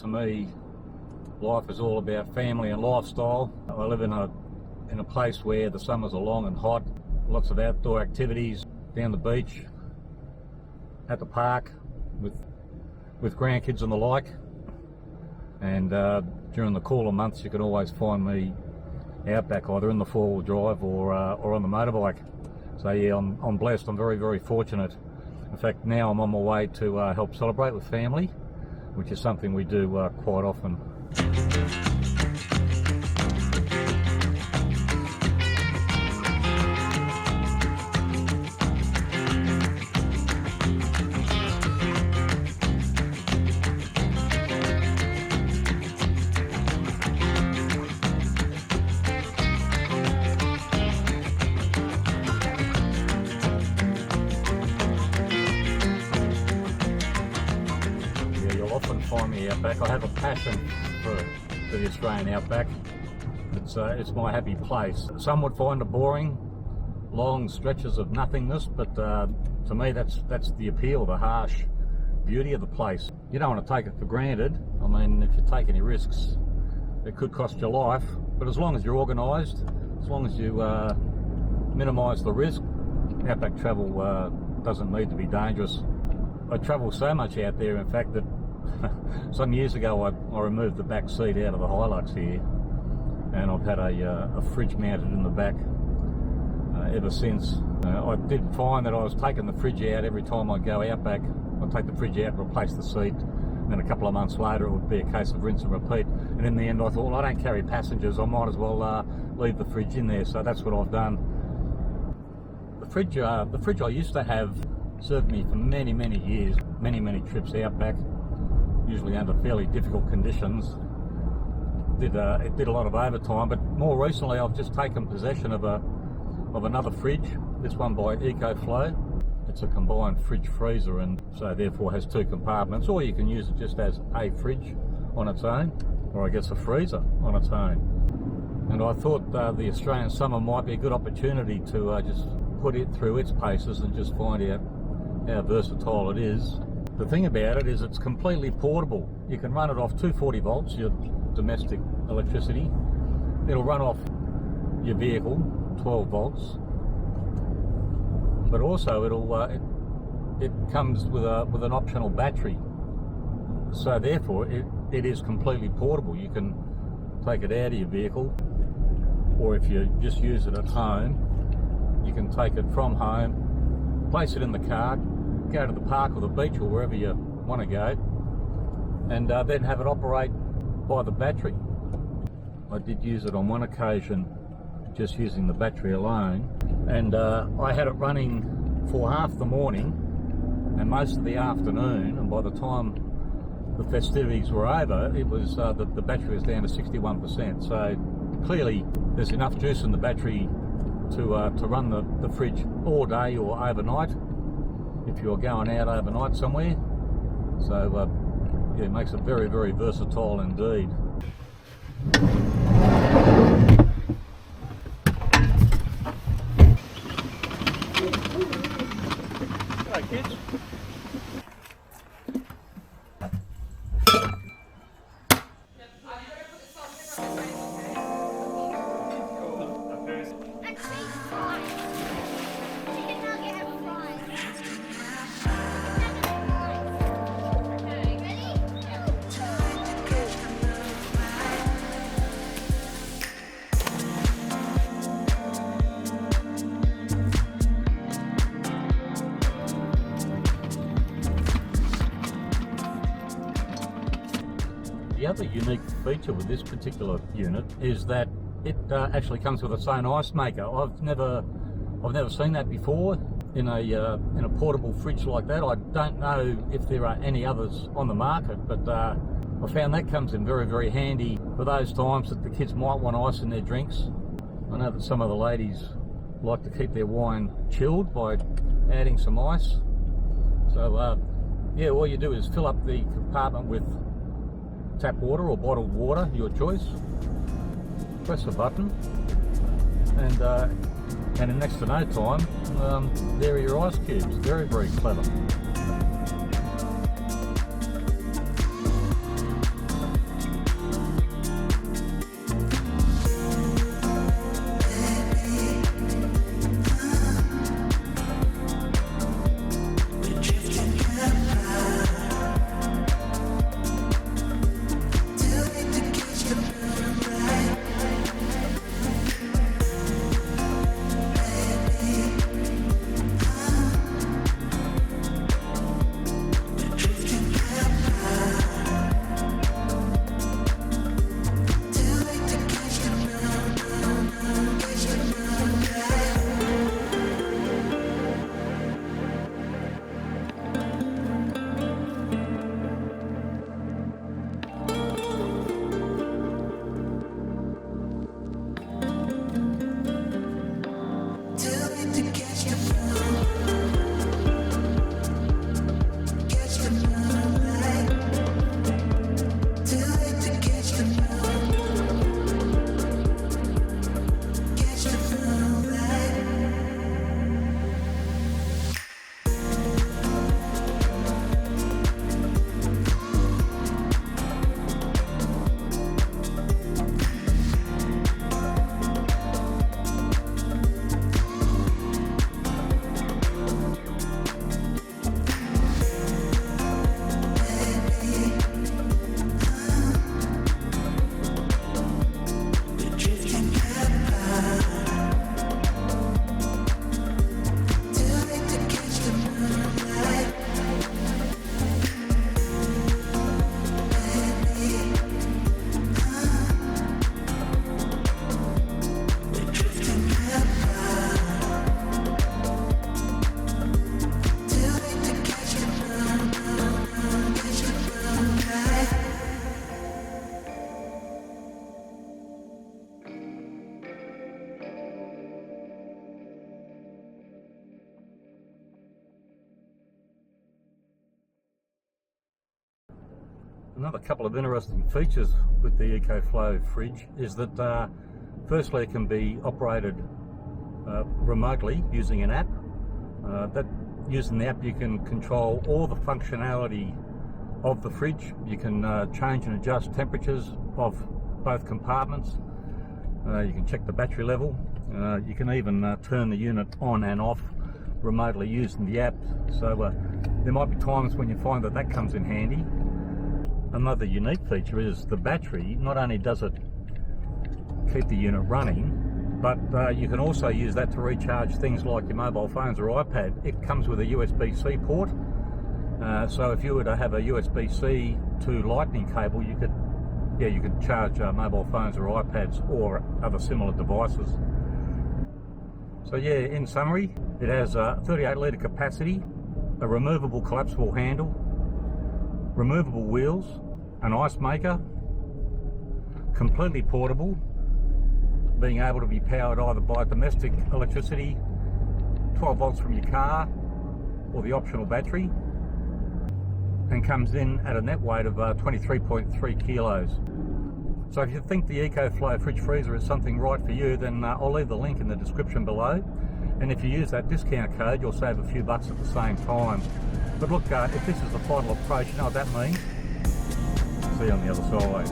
to me, life is all about family and lifestyle. I live in a place where the summers are long and hot, lots of outdoor activities, down the beach, at the park with grandkids and the like. And during the cooler months, you can always find me Outback, either in the four-wheel drive or on the motorbike. So yeah, I'm blessed. I'm very, very fortunate. In fact, now I'm on my way to help celebrate with family, which is something we do quite often. Often find me Outback. I have a passion for the Australian Outback. It's my happy place. Some would find it boring, long stretches of nothingness, but to me that's the appeal, the harsh beauty of the place. You don't want to take it for granted. I mean, if you take any risks, it could cost your life, but as long as you're organised, as long as you minimise the risk, Outback travel doesn't need to be dangerous. I travel so much out there, in fact, that some years ago I removed the back seat out of the Hilux here, and I've had a fridge mounted in the back ever since. I did find that I was taking the fridge out every time I go Outback. I'd take the fridge out, replace the seat, and then a couple of months later it would be a case of rinse and repeat. And in the end I thought, well, I don't carry passengers, I might as well leave the fridge in there. So that's what I've done. The fridge I used to have served me for many, many years, many trips Outback, usually under fairly difficult conditions. It did a lot of overtime, but more recently I've just taken possession of another fridge, this one by EcoFlow. It's a combined fridge freezer, and so therefore has two compartments, or you can use it just as a fridge on its own, or I guess a freezer on its own. And I thought the Australian summer might be a good opportunity to just put it through its paces and just find out how versatile it is. The thing about it is it's completely portable. You can run it off 240 volts, your domestic electricity. It'll run off your vehicle, 12 volts. But also it comes with an optional battery. So therefore it is completely portable. You can take it out of your vehicle, or if you just use it at home, you can take it from home, place it in the car, go to the park or the beach or wherever you want to go, and then have it operate by the battery. I did use it on one occasion just using the battery alone, and I had it running for half the morning and most of the afternoon, and by the time the festivities were over it was the battery was down to 61%. So clearly there's enough juice in the battery to run the fridge all day or overnight if you're going out overnight somewhere. So yeah, it makes it very, very versatile indeed. Hello kids. The other unique feature with this particular unit is that it actually comes with its own ice maker. I've never seen that before in a portable fridge like that. I don't know if there are any others on the market, but I found that comes in very, very handy for those times that the kids might want ice in their drinks. I know that some of the ladies like to keep their wine chilled by adding some ice. So yeah, all you do is fill up the compartment with tap water or bottled water, your choice. Press a button, and in next to no time, there are your ice cubes. Very, very clever. Another couple of interesting features with the EcoFlow fridge is that firstly it can be operated remotely using an app. Using the app you can control all the functionality of the fridge. You can change and adjust temperatures of both compartments. You can check the battery level. You can even turn the unit on and off remotely using the app. So there might be times when you find that comes in handy. Another unique feature is the battery. Not only does it keep the unit running, but you can also use that to recharge things like your mobile phones or iPad. It comes with a USB-C port. So if you were to have a USB-C to Lightning cable, you could charge mobile phones or iPads or other similar devices. So yeah, in summary, it has a 38 litre capacity, a removable collapsible handle, removable wheels, an ice maker, completely portable, being able to be powered either by domestic electricity, 12 volts from your car, or the optional battery, and comes in at a net weight of 23.3 kilos. So if you think the EcoFlow fridge freezer is something right for you, then I'll leave the link in the description below. And if you use that discount code, you'll save a few bucks at the same time. But look, if this is the final approach, you know what that means. See you on the other side.